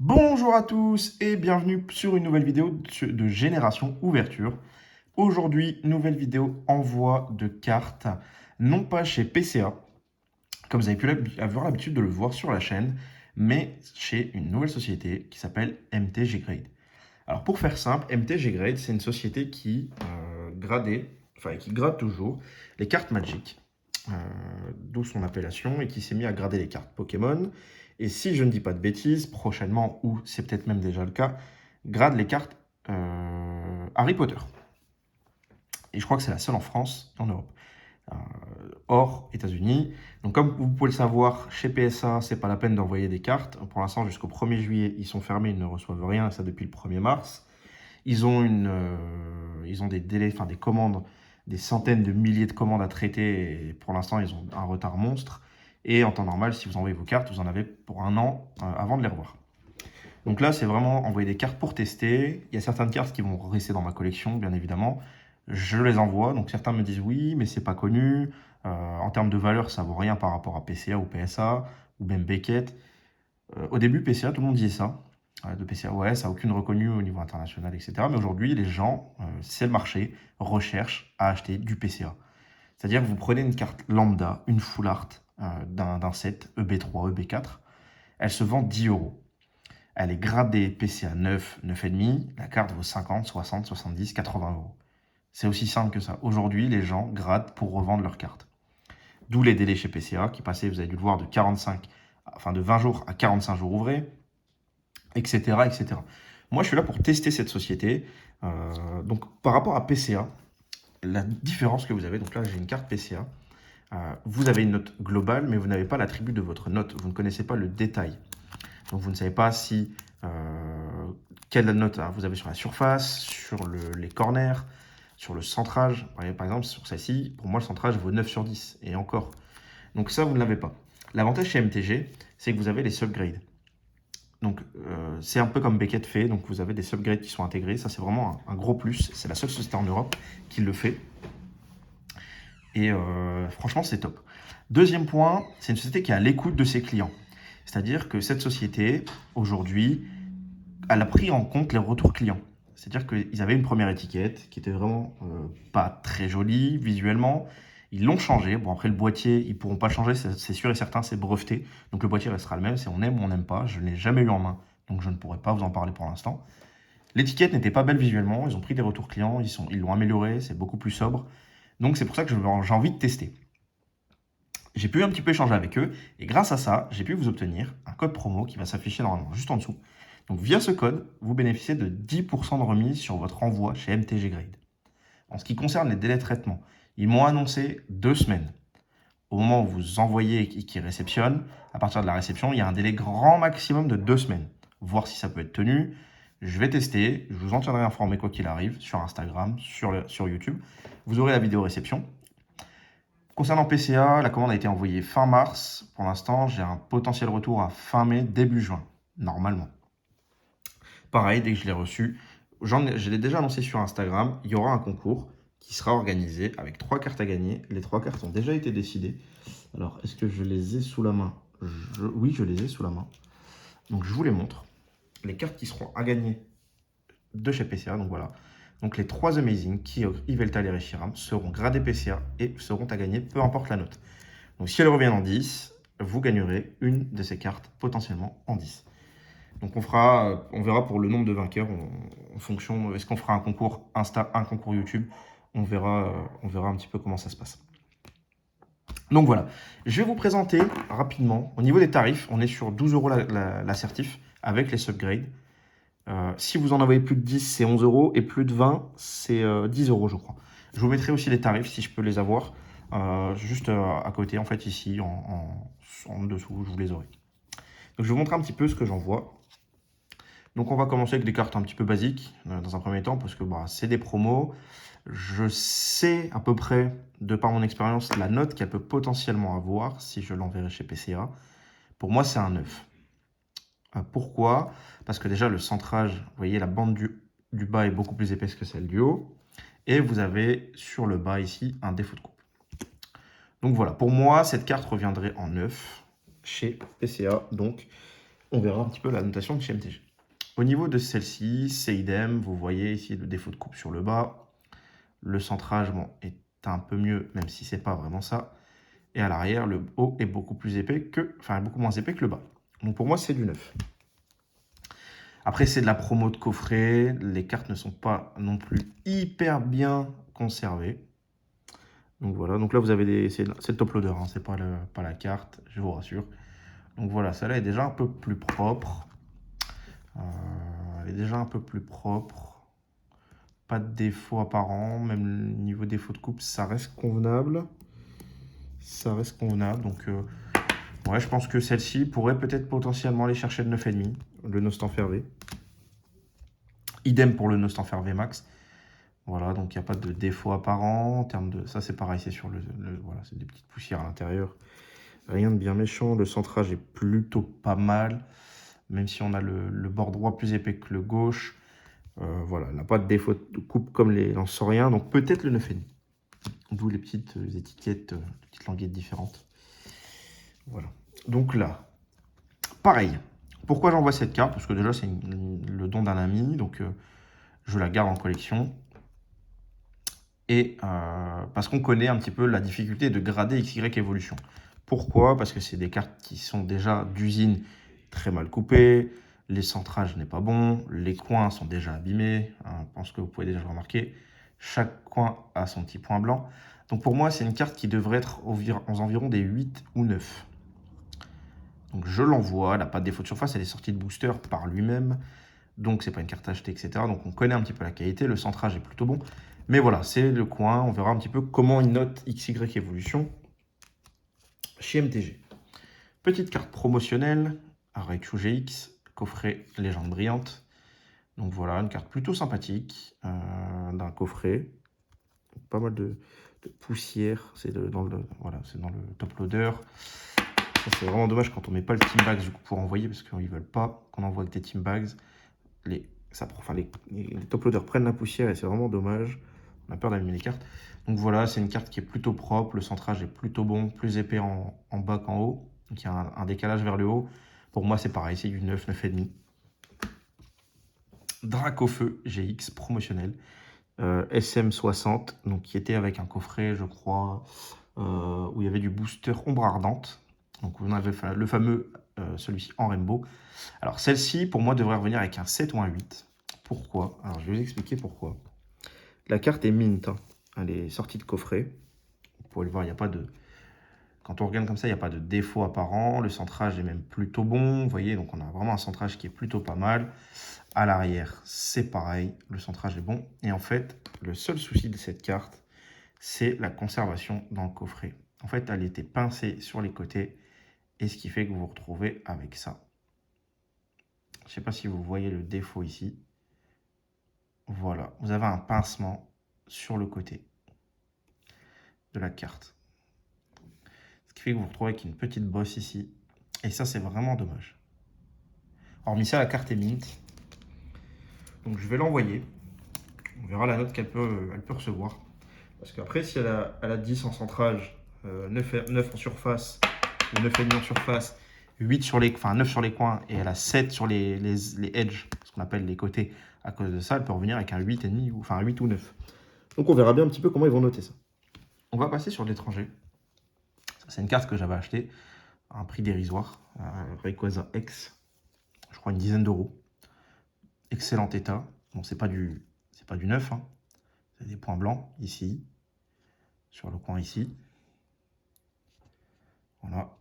Bonjour à tous et bienvenue sur une nouvelle vidéo de Génération Ouverture. Aujourd'hui, nouvelle vidéo envoi de cartes, non pas chez PCA, comme vous avez pu avoir l'habitude de le voir sur la chaîne, mais chez une nouvelle société qui s'appelle MTG Grade. Alors pour faire simple, MTG Grade, c'est une société qui qui grade toujours les cartes Magic, d'où son appellation, et qui s'est mis à grader les cartes Pokémon. Et si je ne dis pas de bêtises, prochainement, ou c'est peut-être même déjà le cas, grade les cartes Harry Potter. Et je crois que c'est la seule en France et en Europe. Euh, Hors États-Unis. Donc comme vous pouvez le savoir, chez PSA, c'est pas la peine d'envoyer des cartes. Pour l'instant, jusqu'au 1er juillet, ils sont fermés, ils ne reçoivent rien, et ça depuis le 1er mars. Ils ont des délais, enfin des commandes, des centaines de milliers de commandes à traiter. Et pour l'instant, ils ont un retard monstre. Et en temps normal, si vous envoyez vos cartes, vous en avez pour un an avant de les revoir. Donc là, c'est vraiment envoyer des cartes pour tester. Il y a certaines cartes qui vont rester dans ma collection, bien évidemment. Je les envoie. Donc certains me disent oui, mais c'est pas connu. En termes de valeur, ça vaut rien par rapport à PCA ou PSA ou même Beckett. Au début, PCA, tout le monde disait ça. De PCA, ouais, ça n'a aucune reconnue au niveau international, etc. Mais aujourd'hui, les gens, c'est le marché, recherchent à acheter du PCA. C'est-à-dire que vous prenez une carte lambda, une full art d'un set EB3, EB4, elle se vend 10 euros. Elle est gradée PCA 9, 9,5. La carte vaut 50, 60, 70, 80 euros. C'est aussi simple que ça. Aujourd'hui, les gens gradent pour revendre leurs cartes. D'où les délais chez PCA qui passaient, vous avez dû le voir, de 20 jours à 45 jours ouvrés, etc., etc. Moi, je suis là pour tester cette société. Donc, par rapport à PCA, la différence que vous avez, donc là, j'ai une carte PCA. Vous avez une note globale, mais vous n'avez pas l'attribut de votre note. Vous ne connaissez pas le détail. Donc, vous ne savez pas si quelle note vous avez sur la surface, sur les corners, sur le centrage. Par exemple, sur celle-ci, pour moi, le centrage vaut 9 sur 10. Et encore. Donc, ça, vous ne l'avez pas. L'avantage chez MTG, c'est que vous avez les subgrades. Donc, c'est un peu comme Beckett fait. Donc, vous avez des subgrades qui sont intégrés. Ça, c'est vraiment un gros plus. C'est la seule société en Europe qui le fait. Et franchement, c'est top. Deuxième point, c'est une société qui est à l'écoute de ses clients. C'est-à-dire que cette société, aujourd'hui, elle a pris en compte les retours clients. C'est-à-dire qu'ils avaient une première étiquette qui était vraiment pas très jolie visuellement. Ils l'ont changé. Bon, après, le boîtier, ils ne pourront pas le changer, c'est sûr et certain, c'est breveté. Donc le boîtier restera le même, c'est on aime ou on n'aime pas. Je ne l'ai jamais eu en main, donc je ne pourrais pas vous en parler pour l'instant. L'étiquette n'était pas belle visuellement, ils ont pris des retours clients, ils l'ont amélioré, c'est beaucoup plus sobre. Donc c'est pour ça que j'ai envie de tester. J'ai pu un petit peu échanger avec eux, et grâce à ça, j'ai pu vous obtenir un code promo qui va s'afficher normalement juste en dessous. Donc via ce code, vous bénéficiez de 10% de remise sur votre envoi chez MTG Grade. En ce qui concerne les délais de traitement, ils m'ont annoncé 2 semaines. Au moment où vous envoyez et qu'ils réceptionnent, à partir de la réception, il y a un délai grand maximum de 2 semaines. Voir si ça peut être tenu. Je vais tester, je vous en tiendrai informé quoi qu'il arrive, sur Instagram, sur YouTube. Vous aurez la vidéo réception. Concernant PCA, la commande a été envoyée fin mars. Pour l'instant, j'ai un potentiel retour à fin mai, début juin, normalement. Pareil, dès que je l'ai reçu, je l'ai déjà annoncé sur Instagram, il y aura un concours qui sera organisé avec 3 cartes à gagner. Les 3 cartes ont déjà été décidées. Alors, est-ce que je les ai sous la main? Oui, je les ai sous la main. Donc, je vous les montre. Les cartes qui seront à gagner de chez PCA, donc voilà. Donc, les 3 Amazing, Kyogre, Yveltal et Reshiram, seront gradés PCA et seront à gagner, peu importe la note. Donc, si elles reviennent en 10, vous gagnerez une de ces cartes potentiellement en 10. Donc on verra pour le nombre de vainqueurs en fonction. Est-ce qu'on fera un concours Insta, un concours YouTube? On verra un petit peu comment ça se passe. Donc voilà, je vais vous présenter rapidement. Au niveau des tarifs, on est sur 12 euros l'assertif avec les subgrades. Si vous en envoyez plus de 10, c'est 11 euros et plus de 20, c'est 10 euros, je crois. Je vous mettrai aussi les tarifs si je peux les avoir. Juste à côté, en fait, ici, en dessous, je vous les aurai. Donc je vais vous montrer un petit peu ce que j'envoie. Donc on va commencer avec des cartes un petit peu basiques dans un premier temps parce que c'est des promos. Je sais à peu près, de par mon expérience, la note qu'elle peut potentiellement avoir si je l'enverrai chez PCA. Pour moi, c'est un 9. Pourquoi? Parce que déjà, le centrage, vous voyez, la bande du bas est beaucoup plus épaisse que celle du haut. Et vous avez sur le bas ici un défaut de coupe. Donc voilà, pour moi, cette carte reviendrait en 9 chez PCA. Donc on verra un petit peu la notation de chez MTG. Au niveau de celle-ci, c'est idem. Vous voyez ici le défaut de coupe sur le bas. Le centrage bon, est un peu mieux, même si c'est pas vraiment ça. Et à l'arrière, le haut est beaucoup plus épais que, enfin beaucoup moins épais que le bas. Donc pour moi, c'est du neuf. Après, c'est de la promo de coffret. Les cartes ne sont pas non plus hyper bien conservées. Donc voilà, donc là vous avez c'est le top loader, hein, c'est pas, pas la carte, je vous rassure. Donc voilà, celle-là est déjà un peu plus propre. Elle est déjà un peu plus propre. Pas de défaut apparent, même niveau défaut de coupe, ça reste convenable. Ça reste convenable, donc ouais, je pense que celle-ci pourrait peut-être potentiellement aller chercher le 9,5, le Nostanfer V. Idem pour le Nostanfer V Max. Voilà, donc il n'y a pas de défaut apparent en termes de... Ça c'est pareil, c'est sur voilà, c'est des petites poussières à l'intérieur. Rien de bien méchant, le centrage est plutôt pas mal, même si on a le bord droit plus épais que le gauche. Voilà, il n'a pas de défaut de coupe comme les lansoriens, donc peut-être le 9,5. D'où les petites étiquettes, les petites languettes différentes. Voilà. Donc là, pareil. Pourquoi j'envoie cette carte? Parce que déjà, c'est le don d'un ami, donc je la garde en collection. Et parce qu'on connaît un petit peu la difficulté de grader XY Evolution. Pourquoi? Parce que c'est des cartes qui sont déjà d'usine très mal coupées, les centrages n'est pas bon, les coins sont déjà abîmés, hein, je pense que vous pouvez déjà le remarquer. Chaque coin a son petit point blanc. Donc pour moi, c'est une carte qui devrait être aux environs des 8 ou 9. Donc je l'envoie, elle n'a pas de défaut de surface, elle est sortie de booster par lui-même. Donc c'est pas une carte achetée, etc. Donc on connaît un petit peu la qualité, le centrage est plutôt bon. Mais voilà, c'est le coin, on verra un petit peu comment il note XY Evolution chez MTG. Petite carte promotionnelle, Raichu GX, coffret Légende Brillante. Donc voilà, une carte plutôt sympathique, d'un coffret. Pas mal de poussière, c'est dans le top loader. C'est vraiment dommage quand on met pas le team bags du coup, pour envoyer, parce qu'ils veulent pas qu'on envoie avec des team bags. Les top loaders prennent la poussière et c'est vraiment dommage. On a peur d'allumer les cartes. Donc voilà, c'est une carte qui est plutôt propre. Le centrage est plutôt bon, plus épais en bas qu'en haut. Donc il y a un décalage vers le haut. Pour moi, c'est pareil, c'est du 9, 9,5. Dracofeu GX promotionnel. SM60, donc qui était avec un coffret, je crois, où il y avait du booster ombre ardente. Donc on avait le fameux, celui-ci en rainbow. Alors celle-ci, pour moi, devrait revenir avec un 7 ou un 8. Pourquoi? Alors je vais vous expliquer pourquoi. La carte est mint, hein. Elle est sortie de coffret. Vous pouvez le voir, il n'y a pas de... Quand on regarde comme ça, il n'y a pas de défaut apparent. Le centrage est même plutôt bon. Vous voyez, donc on a vraiment un centrage qui est plutôt pas mal. À l'arrière, c'est pareil. Le centrage est bon. Et en fait, le seul souci de cette carte, c'est la conservation dans le coffret. En fait, elle était pincée sur les côtés. Et ce qui fait que vous vous retrouvez avec ça. Je ne sais pas si vous voyez le défaut ici. Voilà, vous avez un pincement sur le côté de la carte. Ce qui fait que vous vous retrouvez avec une petite bosse ici. Et ça, c'est vraiment dommage. Hormis ça, la carte est mint. Donc je vais l'envoyer. On verra la note qu'elle peut, elle peut recevoir. Parce qu'après, si elle a 10 en centrage, 9 en surface, ou 9,5 en surface, 8 sur les, enfin 9 sur les coins, et elle a 7 sur les edges, ce qu'on appelle les côtés, à cause de ça, elle peut revenir avec un 8,5, enfin un 8 ou 9. Donc on verra bien un petit peu comment ils vont noter ça. On va passer sur l'étranger. C'est une carte que j'avais achetée à un prix dérisoire, Rayquaza X, je crois une dizaine d'euros. Excellent état. Bon, c'est pas du neuf, hein. C'est des points blancs ici, sur le coin ici. Voilà.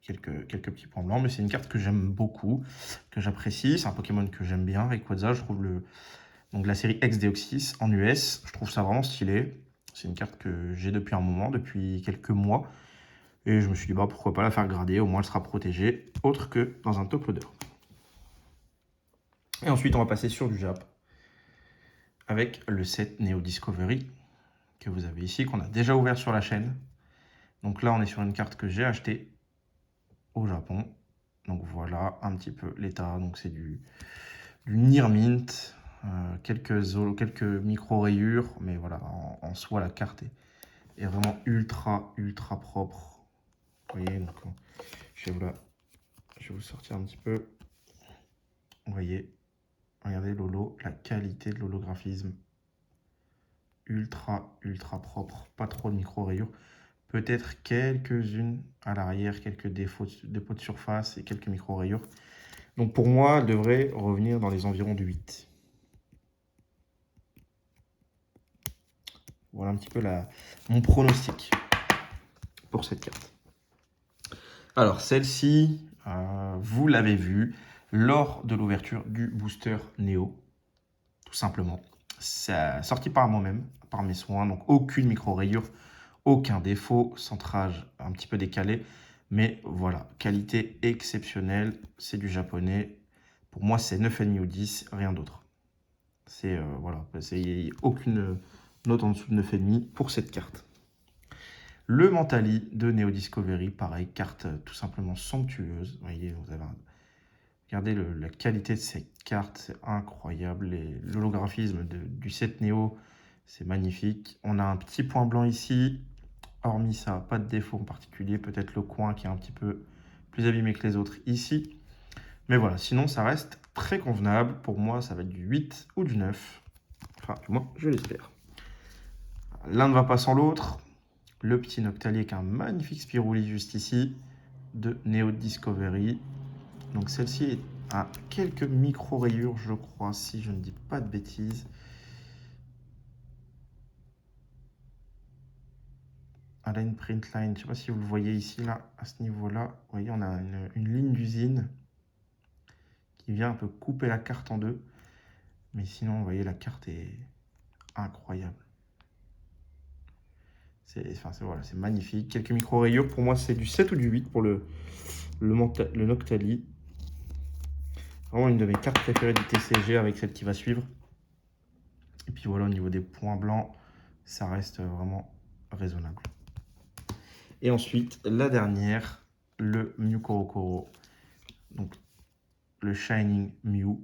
Quelques petits points blancs, mais c'est une carte que j'aime beaucoup, que j'apprécie. C'est un Pokémon que j'aime bien, Rayquaza. Je trouve donc la série X Deoxys en US, je trouve ça vraiment stylé. C'est une carte que j'ai depuis un moment, depuis quelques mois. Et je me suis dit, bah, pourquoi pas la faire grader, au moins elle sera protégée, autre que dans un top loader. Et ensuite, on va passer sur du Jap, avec le set Neo Discovery, que vous avez ici, qu'on a déjà ouvert sur la chaîne. Donc là, on est sur une carte que j'ai achetée au Japon. Donc voilà un petit peu l'état. Donc c'est du Near Mint, quelques micro-rayures, mais voilà, en soi, la carte est vraiment ultra propre. Vous voyez, donc je vais Je vais vous sortir un petit peu. Vous voyez, regardez l'holo, la qualité de l'holographisme. Ultra propre, pas trop de micro-rayures. Peut-être quelques-unes à l'arrière, quelques dépôts de surface et quelques micro-rayures. Donc pour moi, elle devrait revenir dans les environs du 8. Voilà un petit peu mon pronostic pour cette carte. Alors celle-ci, vous l'avez vue lors de l'ouverture du booster Neo, tout simplement. C'est sorti par moi-même, par mes soins, donc aucune micro-rayure, aucun défaut, centrage un petit peu décalé. Mais voilà, qualité exceptionnelle, c'est du japonais. Pour moi, c'est 9,5 ou 10, rien d'autre. C'est voilà, c'est aucune note en dessous de 9,5 pour cette carte. Le Mentali de Neo Discovery, pareil, carte tout simplement somptueuse. Vous voyez, regardez la qualité de cette carte, c'est incroyable. L'holographisme du set Neo, c'est magnifique. On a un petit point blanc ici. Hormis ça, pas de défaut en particulier. Peut-être le coin qui est un petit peu plus abîmé que les autres ici. Mais voilà, sinon ça reste très convenable. Pour moi, ça va être du 8 ou du 9. Enfin, du moins, je l'espère. L'un ne va pas sans l'autre. Le petit Noctali avec un magnifique Spirouli juste ici de Neo Discovery. Donc celle-ci a quelques micro-rayures, je crois, si je ne dis pas de bêtises. Elle a une print line, je ne sais pas si vous le voyez ici, là, à ce niveau-là. Vous voyez, on a une ligne d'usine qui vient un peu couper la carte en deux. Mais sinon, vous voyez, la carte est incroyable. Voilà, c'est magnifique. Quelques micro-rayures, pour moi, c'est du 7 ou du 8 pour le Noctali. Vraiment une de mes cartes préférées du TCG avec celle qui va suivre. Et puis voilà, au niveau des points blancs, ça reste vraiment raisonnable. Et ensuite, la dernière, le Mew Korokoro. Donc, le Shining Mew.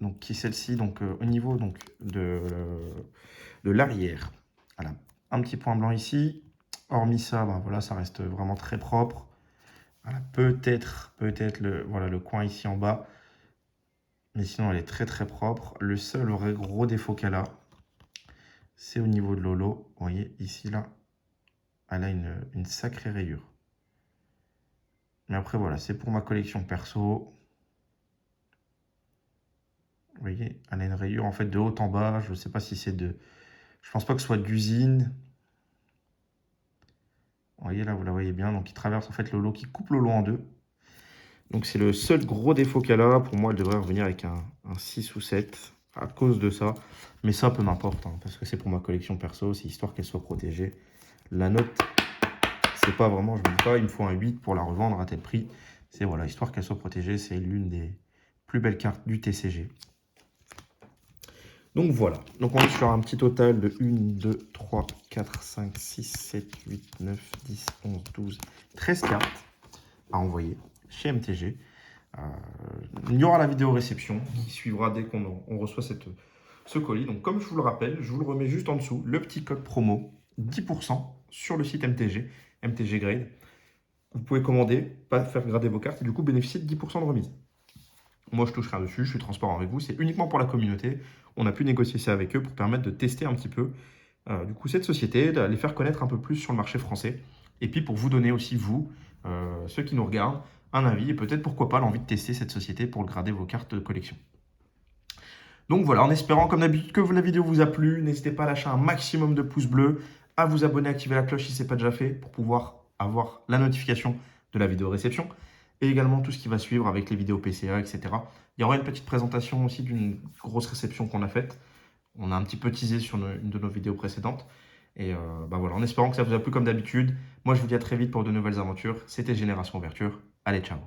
Donc, qui est celle-ci, donc au niveau donc, de l'arrière. Voilà, un petit point blanc ici. Hormis ça, ben, voilà, ça reste vraiment très propre. Voilà, peut-être le coin ici en bas. Mais sinon, elle est très propre. Le seul vrai gros défaut qu'elle a, c'est au niveau de l'holo. Vous voyez, ici, là, elle a une sacrée rayure. Mais après, voilà, c'est pour ma collection perso. Vous voyez, elle a une rayure en fait de haut en bas. Je ne sais pas si c'est de... Je pense pas que ce soit d'usine. Vous voyez, là, vous la voyez bien. Donc, il traverse en fait le lot, qui coupe le lot en deux. Donc, c'est le seul gros défaut qu'elle a. Pour moi, elle devrait revenir avec un 6 ou 7 à cause de ça. Mais ça, peu m'importe, hein, parce que c'est pour ma collection perso. C'est histoire qu'elle soit protégée. La note, c'est pas vraiment, je me dis pas, il me faut un 8 pour la revendre à tel prix. C'est voilà, histoire qu'elle soit protégée. C'est l'une des plus belles cartes du TCG. Donc voilà, donc on est sur un petit total de 1, 2, 3, 4, 5, 6, 7, 8, 9, 10, 11, 12, 13 cartes à envoyer chez MTG. Il y aura la vidéo réception qui suivra dès qu'on reçoit ce colis. Donc comme je vous le rappelle, je vous le remets juste en dessous, le petit code promo, 10% sur le site MTG, MTG Grade. Vous pouvez commander, pas faire grader vos cartes et du coup bénéficier de 10% de remise. Moi, je touche rien dessus, je suis transparent avec vous. C'est uniquement pour la communauté. On a pu négocier ça avec eux pour permettre de tester un petit peu du coup cette société, de les faire connaître un peu plus sur le marché français. Et puis pour vous donner aussi, vous, ceux qui nous regardent, un avis et peut-être pourquoi pas l'envie de tester cette société pour grader vos cartes de collection. Donc voilà, en espérant comme d'habitude que la vidéo vous a plu, n'hésitez pas à lâcher un maximum de pouces bleus, à vous abonner, activer la cloche si ce n'est pas déjà fait pour pouvoir avoir la notification de la vidéo réception et également tout ce qui va suivre avec les vidéos PCA, etc. Il y aura une petite présentation aussi d'une grosse réception qu'on a faite. On a un petit peu teasé sur une de nos vidéos précédentes. Et bah voilà, en espérant que ça vous a plu comme d'habitude. Moi, je vous dis à très vite pour de nouvelles aventures. C'était Génération Ouverture. Allez, ciao!